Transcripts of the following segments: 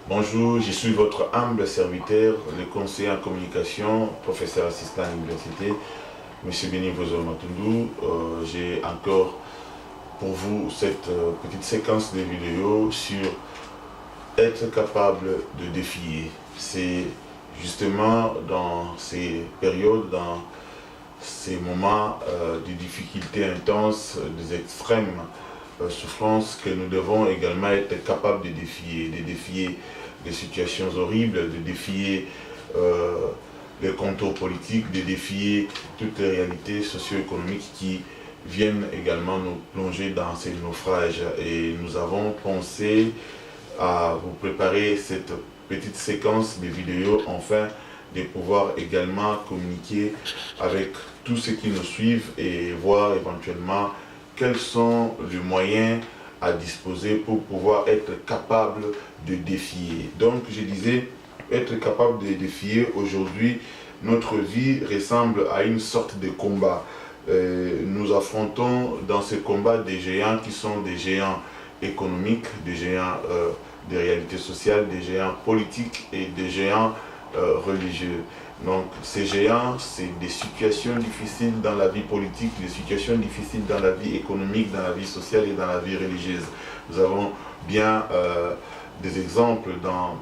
Bonjour, je suis votre humble serviteur, le conseiller en communication, professeur assistant à l'université, M. Béni Bozo Matundou. J'ai encore pour vous cette petite séquence de vidéos sur être capable de défier. C'est justement dans ces périodes, dans ces moments de difficultés intenses, des extrêmes souffrances que nous devons également être capables de défier des situations horribles, de défier les contours politiques, de défier toutes les réalités socio-économiques qui viennent également nous plonger dans ces naufrages. Et nous avons pensé à vous préparer cette petite séquence de vidéos afin de pouvoir également communiquer avec tous ceux qui nous suivent et voir éventuellement quels sont les moyens à disposer pour pouvoir être capable de défier. Donc je disais, être capable de défier, aujourd'hui, notre vie ressemble à une sorte de combat. Nous affrontons dans ce combat des géants qui sont des géants économiques, des géants des réalités sociales, des géants politiques et des géants religieux. Donc ces géants, c'est des situations difficiles dans la vie politique, des situations difficiles dans la vie économique, dans la vie sociale et dans la vie religieuse. Nous avons bien des exemples dans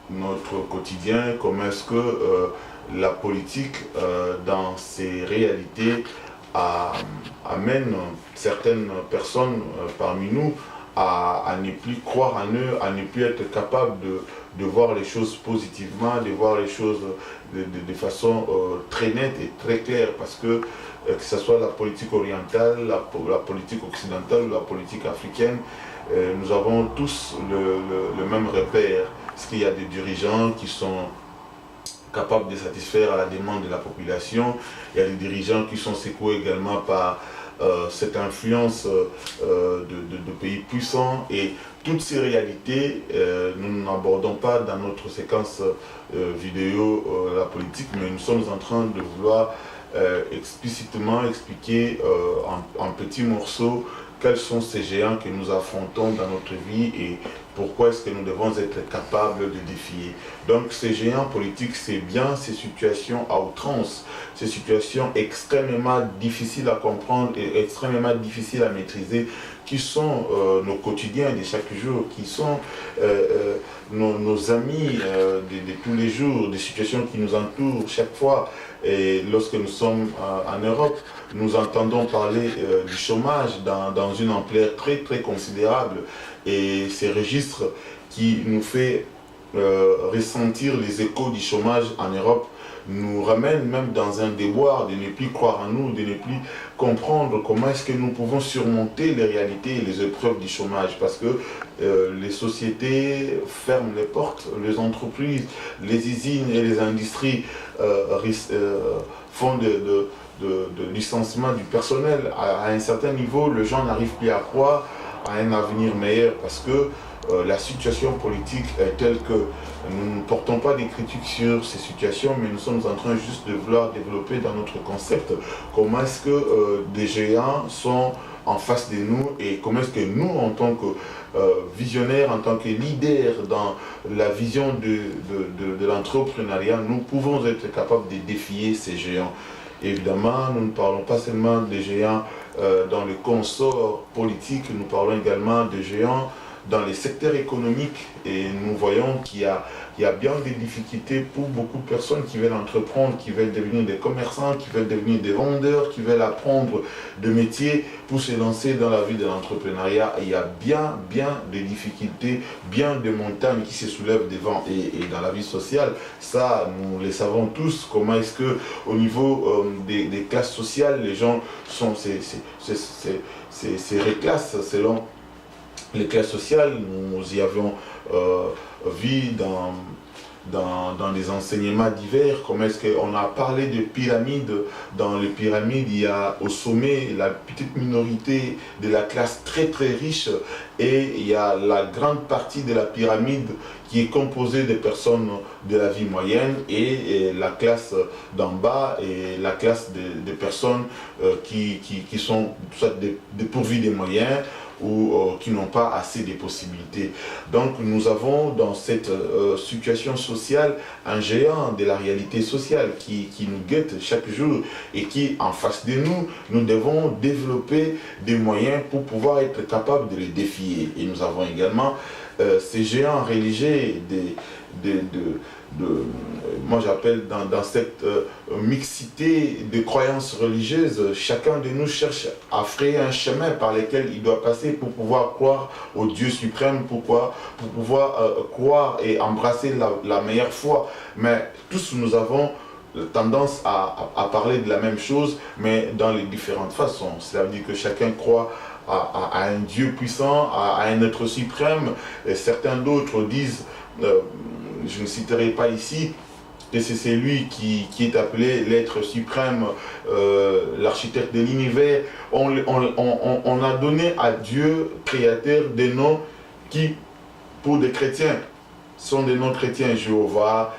notre quotidien, comment est-ce que la politique dans ses réalités amène certaines personnes parmi nous à ne plus croire en eux, à ne plus être capable de voir les choses positivement, de voir les choses de façon très nette et très claire, parce que ce soit la politique orientale, la politique occidentale, la politique africaine, nous avons tous le même repère, parce qu'il y a des dirigeants qui sont capables de satisfaire à la demande de la population, il y a des dirigeants qui sont secoués également par cette influence de pays puissants, et toutes ces réalités, nous n'abordons pas dans notre séquence vidéo la politique, mais nous sommes en train de vouloir explicitement expliquer en petits morceaux quels sont ces géants que nous affrontons dans notre vie et pourquoi est-ce que nous devons être capables de défier. Donc ces géants politiques, c'est bien ces situations à outrance, ces situations extrêmement difficiles à comprendre et extrêmement difficiles à maîtriser, qui sont nos quotidiens de chaque jour, qui sont nos amis de tous les jours, des situations qui nous entourent chaque fois. Et lorsque nous sommes en Europe, nous entendons parler du chômage dans une ampleur très très considérable, et ces registres qui nous fait ressentir les échos du chômage en Europe nous ramènent même dans un déboire de ne plus croire en nous, de ne plus comprendre comment est-ce que nous pouvons surmonter les réalités et les épreuves du chômage, parce que les sociétés ferment les portes, les entreprises, les usines et les industries font de licenciement du personnel. À un certain niveau, les gens n'arrivent plus à croire à un avenir meilleur, parce que la situation politique est telle que nous ne portons pas des critiques sur ces situations, mais nous sommes en train juste de vouloir développer dans notre concept comment est-ce que des géants sont en face de nous, et comment est-ce que nous, en tant que visionnaires, en tant que leaders dans la vision de l'entrepreneuriat, nous pouvons être capables de défier ces géants. Évidemment, nous ne parlons pas seulement des géants dans le consort politique, nous parlons également des géants dans les secteurs économiques, et nous voyons qu'il y a bien des difficultés pour beaucoup de personnes qui veulent entreprendre, qui veulent devenir des commerçants, qui veulent devenir des vendeurs, qui veulent apprendre des métiers pour se lancer dans la vie de l'entrepreneuriat. Il y a bien des difficultés, bien des montagnes qui se soulèvent devant, et dans la vie sociale, ça nous le savons tous, comment est-ce que au niveau des classes sociales, les gens sont ces classes selon les classes sociales. Nous y avons vu dans des enseignements divers, comment est-ce qu'on a parlé de pyramides. Dans les pyramides, il y a au sommet la petite minorité de la classe très très riche, et il y a la grande partie de la pyramide qui est composée de personnes de la vie moyenne, et la classe d'en bas, et la classe de personnes qui sont soit dépourvues des moyens, ou qui n'ont pas assez de possibilités. Donc nous avons dans cette situation sociale un géant de la réalité sociale qui nous guette chaque jour et qui, en face de nous, nous devons développer des moyens pour pouvoir être capables de les défier. Et nous avons également ces géants religieux moi j'appelle dans cette mixité de croyances religieuses, chacun de nous cherche à frayer un chemin par lequel il doit passer pour pouvoir croire au Dieu suprême, pour pouvoir croire et embrasser la meilleure foi. Mais tous nous avons tendance à parler de la même chose, mais dans les différentes façons. Cela veut dire que chacun croit à un Dieu puissant, à un être suprême, et certains d'autres disent, je ne citerai pas ici, que c'est lui qui est appelé l'être suprême, l'architecte de l'univers. On a donné à Dieu, créateur, des noms qui, pour des chrétiens, sont des noms chrétiens, Jéhovah,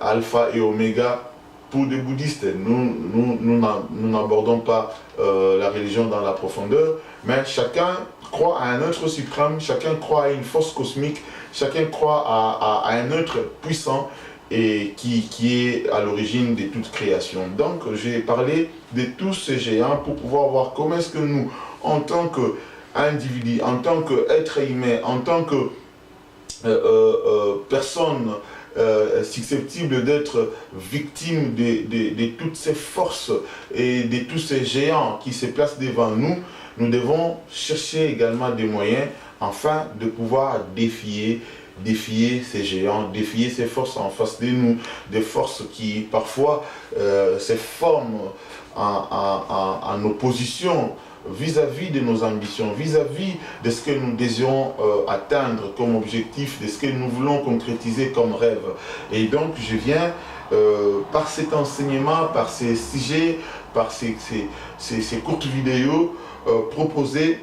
Alpha et Oméga. Pour des bouddhistes, nous n'abordons pas la religion dans la profondeur, mais chacun croit à un être suprême, chacun croit à une force cosmique, chacun croit à un être puissant et qui est à l'origine de toute création. Donc j'ai parlé de tous ces géants pour pouvoir voir comment est-ce que nous, en tant qu'individu, en tant qu'être humain, en tant que personne susceptible d'être victime de toutes ces forces et de tous ces géants qui se placent devant nous, nous devons chercher également des moyens afin de pouvoir défier ces géants, défier ces forces en face de nous, des forces qui parfois se forment en opposition vis-à-vis de nos ambitions, vis-à-vis de ce que nous désirons atteindre comme objectif, de ce que nous voulons concrétiser comme rêve. Et donc je viens, par cet enseignement, par ces sujets, par ces courtes vidéos, proposer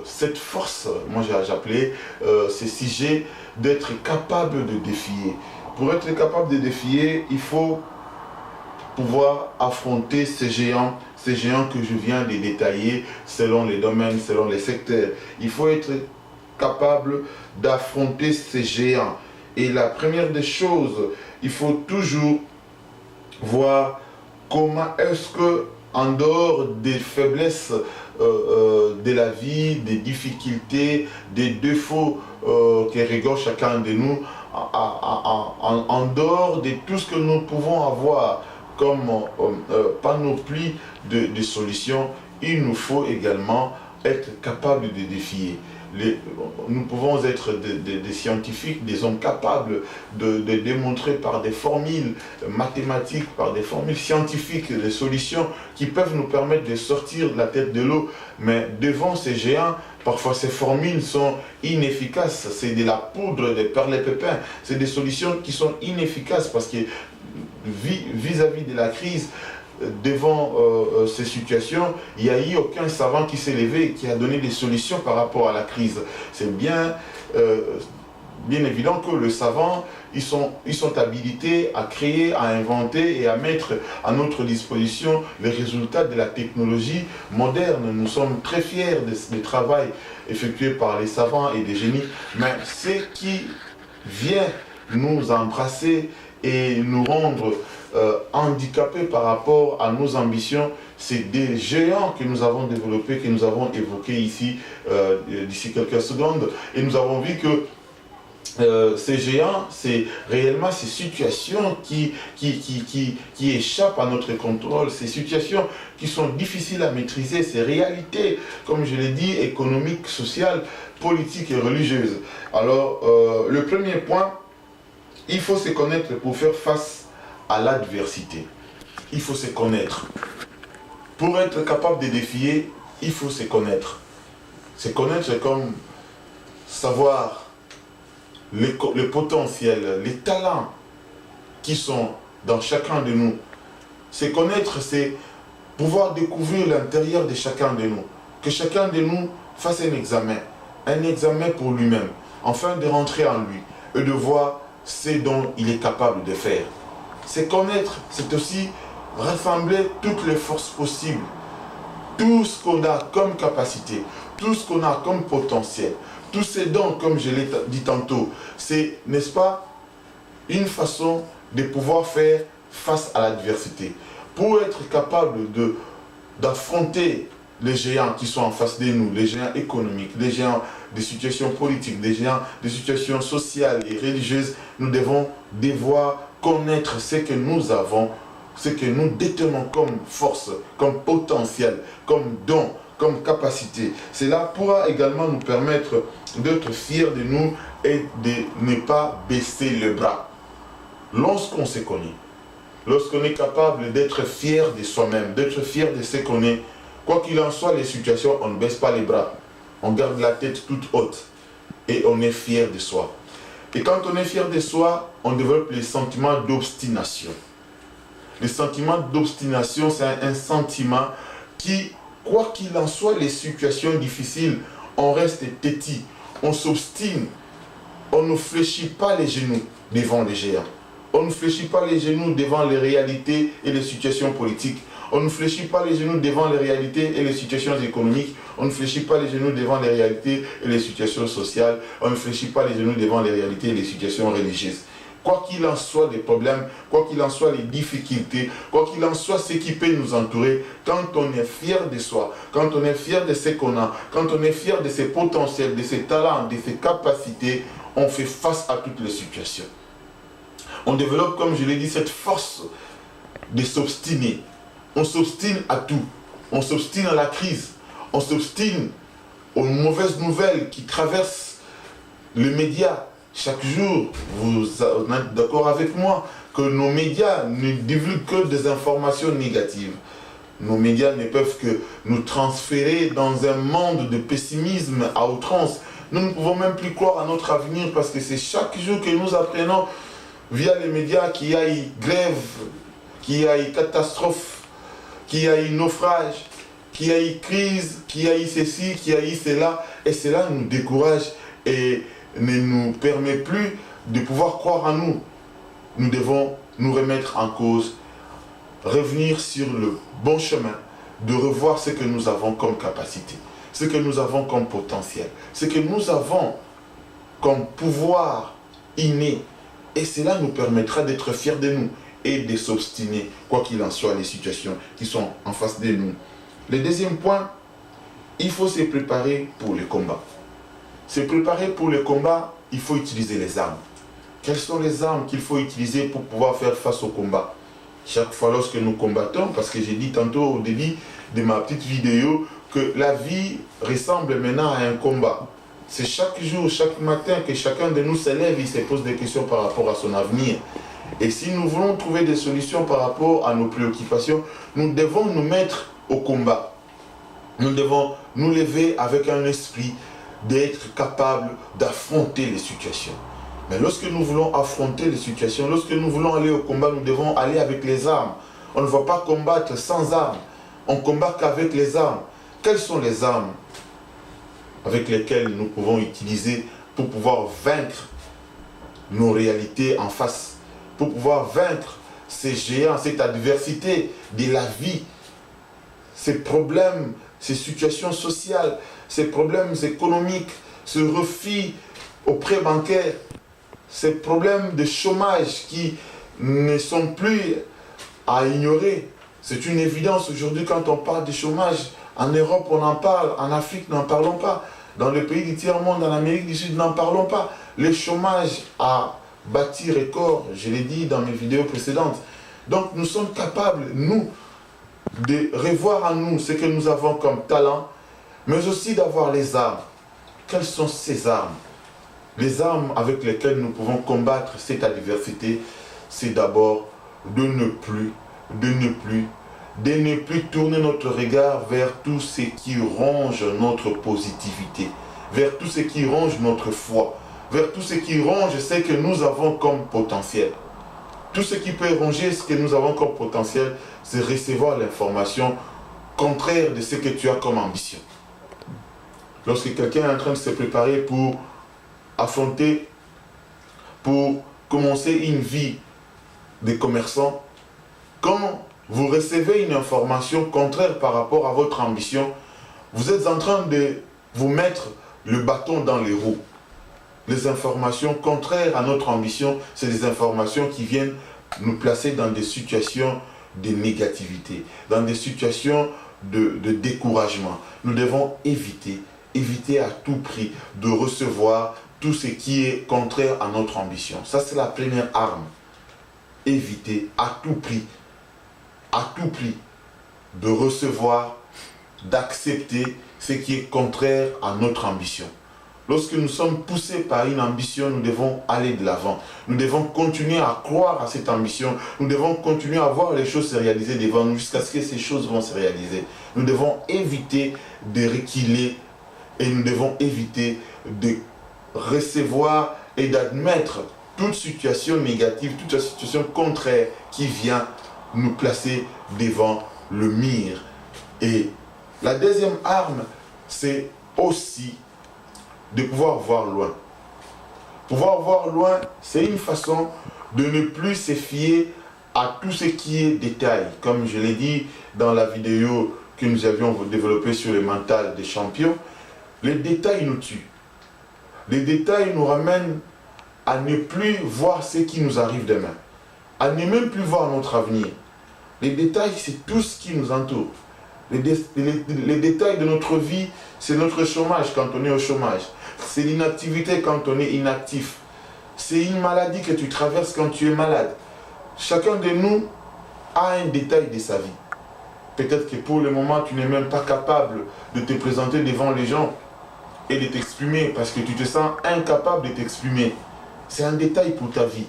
cette force, moi j'ai appelé ces sujets, d'être capable de défier. Pour être capable de défier, il faut pouvoir affronter ces géants que je viens de détailler selon les domaines, selon les secteurs. Il faut être capable d'affronter ces géants. Et la première des choses, il faut toujours voir comment est-ce que, en dehors des faiblesses de la vie, des difficultés, des défauts qui regorgent chacun de nous, en dehors de tout ce que nous pouvons avoir comme panoplie de solutions, il nous faut également être capable de défier. Nous pouvons être des scientifiques, des hommes capables de démontrer par des formules mathématiques, par des formules scientifiques, des solutions qui peuvent nous permettre de sortir de la tête de l'eau. Mais devant ces géants, parfois ces formules sont inefficaces. C'est de la poudre, des perles-pépins. C'est des solutions qui sont inefficaces parce que vis-à-vis de la crise, devant ces situations, il n'y a eu aucun savant qui s'est levé et qui a donné des solutions par rapport à la crise. C'est bien évident que les savants, ils sont habilités à créer, à inventer et à mettre à notre disposition les résultats de la technologie moderne. Nous sommes très fiers du travail effectué par les savants et des génies, mais ce qui vient nous embrasser et nous rendre handicapés par rapport à nos ambitions, c'est des géants que nous avons développés, que nous avons évoqués ici d'ici quelques secondes, et nous avons vu que ces géants, c'est réellement ces situations qui échappent à notre contrôle, ces situations qui sont difficiles à maîtriser, ces réalités, comme je l'ai dit, économiques, sociales, politiques et religieuses. Alors, le premier point, il faut se connaître pour faire face à l'adversité. Il faut se connaître. Pour être capable de défier, il faut se connaître. Se connaître, c'est comme savoir le potentiel, les talents qui sont dans chacun de nous. Se connaître, c'est pouvoir découvrir l'intérieur de chacun de nous. Que chacun de nous fasse un examen pour lui-même, afin de rentrer en lui et de voir ce dont il est capable de faire. Se connaître, c'est aussi rassembler toutes les forces possibles, tout ce qu'on a comme capacité, tout ce qu'on a comme potentiel, tous ces dons, comme je l'ai dit tantôt, c'est, n'est-ce pas, une façon de pouvoir faire face à l'adversité. Pour être capable d'affronter les géants qui sont en face de nous, les géants économiques, les géants des situations politiques, les géants des situations sociales et religieuses, nous devons devoir connaître ce que nous avons, ce que nous détenons comme force, comme potentiel, comme don, comme capacité. Cela pourra également nous permettre d'être fiers de nous et de ne pas baisser le bras. Lorsqu'on se connaît, lorsqu'on est capable d'être fier de soi-même, d'être fier de ce qu'on est, quoi qu'il en soit, les situations, on ne baisse pas les bras. On garde la tête toute haute et on est fier de soi. Et quand on est fier de soi, on développe les sentiments d'obstination. Le sentiment d'obstination, c'est un sentiment qui, quoi qu'il en soit, les situations difficiles, on reste têtu, on s'obstine, on ne fléchit pas les genoux devant les géants. On ne fléchit pas les genoux devant les réalités et les situations politiques. On ne fléchit pas les genoux devant les réalités et les situations économiques. On ne fléchit pas les genoux devant les réalités et les situations sociales. On ne fléchit pas les genoux devant les réalités et les situations religieuses. Quoi qu'il en soit des problèmes, quoi qu'il en soit les difficultés, quoi qu'il en soit ce qui peut nous entourer, quand on est fier de soi, quand on est fier de ce qu'on a, quand on est fier de ses potentiels, de ses talents, de ses capacités, on fait face à toutes les situations. On développe, comme je l'ai dit, cette force de s'obstiner. On s'obstine à tout. On s'obstine à la crise. On s'obstine aux mauvaises nouvelles qui traversent les médias. Chaque jour, vous êtes d'accord avec moi que nos médias ne divulguent que des informations négatives. Nos médias ne peuvent que nous transférer dans un monde de pessimisme à outrance. Nous ne pouvons même plus croire à notre avenir parce que c'est chaque jour que nous apprenons via les médias qu'il y a eu grève, qu'il y a eu catastrophe, qu'il y a eu naufrage, qu'il y a eu crise, qu'il y a eu ceci, qu'il y a eu cela. Et cela nous décourage et ne nous permet plus de pouvoir croire en nous. Nous devons nous remettre en cause, revenir sur le bon chemin, de revoir ce que nous avons comme capacité, ce que nous avons comme potentiel, ce que nous avons comme pouvoir inné. Et cela nous permettra d'être fiers de nous et de s'obstiner, quoi qu'il en soit, les situations qui sont en face de nous. Le deuxième point, il faut se préparer pour le combat. Se préparer pour le combat, il faut utiliser les armes. Quelles sont les armes qu'il faut utiliser pour pouvoir faire face au combat? Chaque fois lorsque nous combattons, parce que j'ai dit tantôt au début de ma petite vidéo, que la vie ressemble maintenant à un combat. C'est chaque jour, chaque matin que chacun de nous se lève et se pose des questions par rapport à son avenir. Et si nous voulons trouver des solutions par rapport à nos préoccupations, nous devons nous mettre au combat. Nous devons nous lever avec un esprit d'être capable d'affronter les situations. Mais lorsque nous voulons affronter les situations, lorsque nous voulons aller au combat, nous devons aller avec les armes. On ne va pas combattre sans armes. On combat qu'avec les armes. Quelles sont les armes avec lesquelles nous pouvons utiliser pour pouvoir vaincre nos réalités en face, pour pouvoir vaincre ces géants, cette adversité de la vie, ces problèmes, ces situations sociales, ces problèmes économiques, ce refus aux prêts bancaires, ces problèmes de chômage qui ne sont plus à ignorer. C'est une évidence aujourd'hui quand on parle de chômage. En Europe, on en parle. En Afrique, n'en parlons pas. Dans les pays du tiers-monde, en Amérique du Sud, n'en parlons pas. Le chômage a bâti record, je l'ai dit dans mes vidéos précédentes. Donc nous sommes capables, nous, de revoir en nous ce que nous avons comme talent, mais aussi d'avoir les armes. Quelles sont ces armes? Les armes avec lesquelles nous pouvons combattre cette adversité, c'est d'abord de ne plus tourner notre regard vers tout ce qui ronge notre positivité, vers tout ce qui ronge notre foi, vers tout ce qui ronge ce que nous avons comme potentiel. Tout ce qui peut ronger ce que nous avons comme potentiel, c'est recevoir l'information contraire de ce que tu as comme ambition. Lorsque quelqu'un est en train de se préparer pour affronter, pour commencer une vie de commerçant, quand vous recevez une information contraire par rapport à votre ambition, vous êtes en train de vous mettre le bâton dans les roues. Les informations contraires à notre ambition, c'est des informations qui viennent nous placer dans des situations de négativité, dans des situations de découragement. Nous devons éviter à tout prix de recevoir tout ce qui est contraire à notre ambition. Ça, c'est la première arme. Éviter à tout prix de recevoir, d'accepter ce qui est contraire à notre ambition. Lorsque nous sommes poussés par une ambition, nous devons aller de l'avant. Nous devons continuer à croire à cette ambition. Nous devons continuer à voir les choses se réaliser devant nous jusqu'à ce que ces choses vont se réaliser. Nous devons éviter de reculer et nous devons éviter de recevoir et d'admettre toute situation négative, toute situation contraire qui vient nous placer devant le mur. Et la deuxième arme, c'est aussi de pouvoir voir loin. Pouvoir voir loin, c'est une façon de ne plus se fier à tout ce qui est détail. Comme je l'ai dit dans la vidéo que nous avions développée sur le mental des champions, les détails nous tuent. Les détails nous ramènent à ne plus voir ce qui nous arrive demain, à ne même plus voir notre avenir. Les détails, c'est tout ce qui nous entoure. Les détails de notre vie, c'est notre chômage quand on est au chômage. C'est l'inactivité quand on est inactif. C'est une maladie que tu traverses quand tu es malade. Chacun de nous a un détail de sa vie. Peut-être que pour le moment, tu n'es même pas capable de te présenter devant les gens et de t'exprimer parce que tu te sens incapable de t'exprimer. C'est un détail pour ta vie.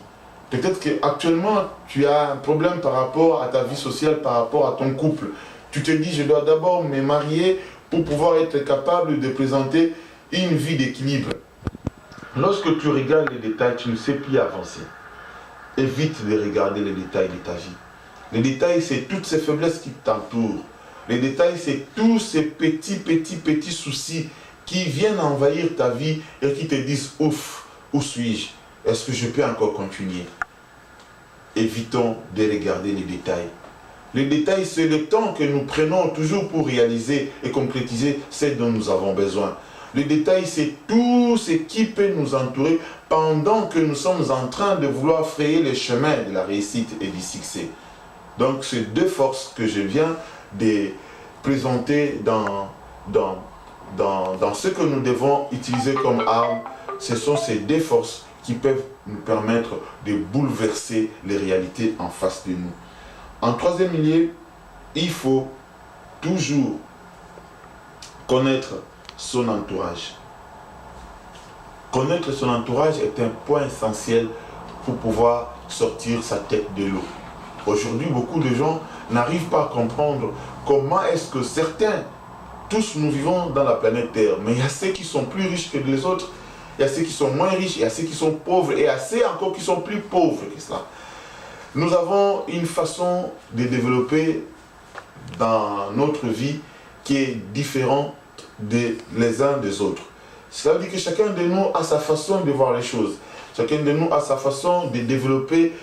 Peut-être qu'actuellement, tu as un problème par rapport à ta vie sociale, par rapport à ton couple. Tu te dis, je dois d'abord me marier pour pouvoir être capable de présenter une vie d'équilibre. Lorsque tu regardes les détails, tu ne sais plus avancer. Évite de regarder les détails de ta vie. Les détails, c'est toutes ces faiblesses qui t'entourent. Les détails, c'est tous ces petits soucis qui viennent envahir ta vie et qui te disent, ouf, où suis-je? Est-ce que je peux encore continuer? Évitons de regarder les détails. Les détails, c'est le temps que nous prenons toujours pour réaliser et concrétiser ce dont nous avons besoin. Le détail, c'est tout ce qui peut nous entourer pendant que nous sommes en train de vouloir frayer le chemin de la réussite et du succès. Donc, ces deux forces que je viens de présenter dans ce que nous devons utiliser comme arme, ce sont ces deux forces qui peuvent nous permettre de bouleverser les réalités en face de nous. En troisième lieu, il faut toujours connaître son entourage. Connaître son entourage est un point essentiel pour pouvoir sortir sa tête de l'eau. Aujourd'hui, beaucoup de gens n'arrivent pas à comprendre comment est-ce que certains, tous nous vivons dans la planète Terre, mais il y a ceux qui sont plus riches que les autres, il y a ceux qui sont moins riches, il y a ceux qui sont pauvres, et il y a ceux encore qui sont plus pauvres que cela. Nous avons une façon de développer dans notre vie qui est différente les uns des autres. Cela veut dire que chacun de nous a sa façon de voir les choses. Chacun de nous a sa façon de développer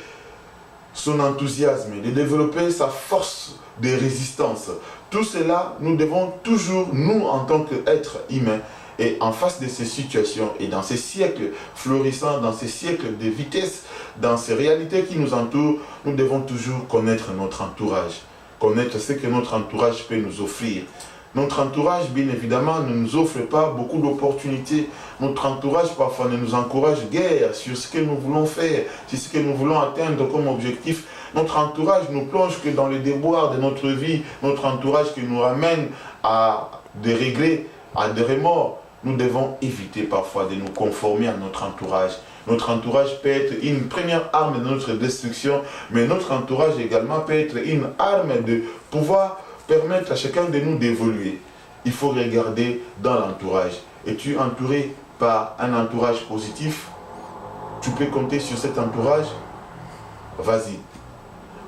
son enthousiasme, de développer sa force de résistance. Tout cela, nous devons toujours, nous en tant qu'êtres humains, et en face de ces situations et dans ces siècles florissants, dans ces siècles de vitesse, dans ces réalités qui nous entourent, nous devons toujours connaître notre entourage, connaître ce que notre entourage peut nous offrir. Notre entourage, bien évidemment, ne nous offre pas beaucoup d'opportunités. Notre entourage, parfois, ne nous encourage guère sur ce que nous voulons faire, sur ce que nous voulons atteindre comme objectif. Notre entourage nous plonge que dans les déboires de notre vie. Notre entourage qui nous ramène à des regrets, à des remords. Nous devons éviter parfois de nous conformer à notre entourage. Notre entourage peut être une première arme de notre destruction, mais notre entourage également peut être une arme de pouvoir permettre à chacun de nous d'évoluer. Il faut regarder dans l'entourage. Es-tu entouré par un entourage positif? Tu peux compter sur cet entourage? Vas-y.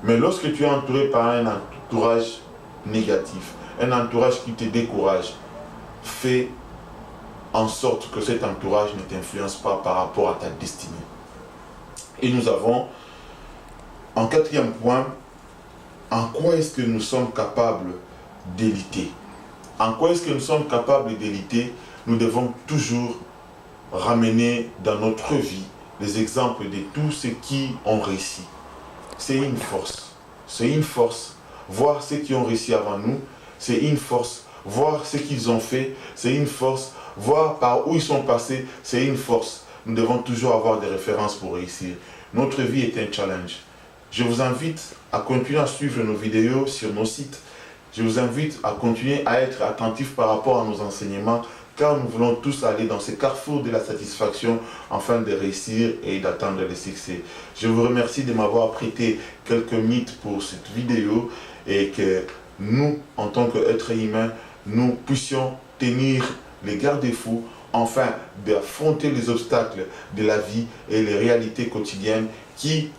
Mais lorsque tu es entouré par un entourage négatif, un entourage qui te décourage, fais en sorte que cet entourage ne t'influence pas par rapport à ta destinée. Et nous avons, en quatrième point, en quoi est-ce que nous sommes capables d'éliter? En quoi est-ce que nous sommes capables d'éliter? nous devons toujours ramener dans notre vie les exemples de tous ceux qui ont réussi. C'est une force. C'est une force. Voir ceux qui ont réussi avant nous, c'est une force. Voir ce qu'ils ont fait, c'est une force. Voir par où ils sont passés, c'est une force. Nous devons toujours avoir des références pour réussir. Notre vie est un challenge. Je vous invite à continuer à suivre nos vidéos sur nos sites. Je vous invite à continuer à être attentif par rapport à nos enseignements, car nous voulons tous aller dans ce carrefour de la satisfaction afin de réussir et d'atteindre le succès. Je vous remercie de m'avoir prêté quelques minutes pour cette vidéo et que nous, en tant qu'êtres humains, nous puissions tenir les garde-fous afin d'affronter les obstacles de la vie et les réalités quotidiennes qui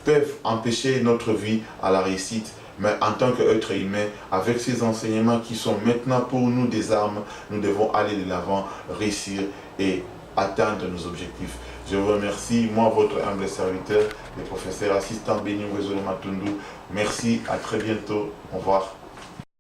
peuvent empêcher notre vie à la réussite. Mais en tant qu'être humain, avec ces enseignements qui sont maintenant pour nous des armes, nous devons aller de l'avant, réussir et atteindre nos objectifs. Je vous remercie, moi votre humble serviteur, le professeur assistant Béni Mwezolo Matundu. Merci, à très bientôt, au revoir.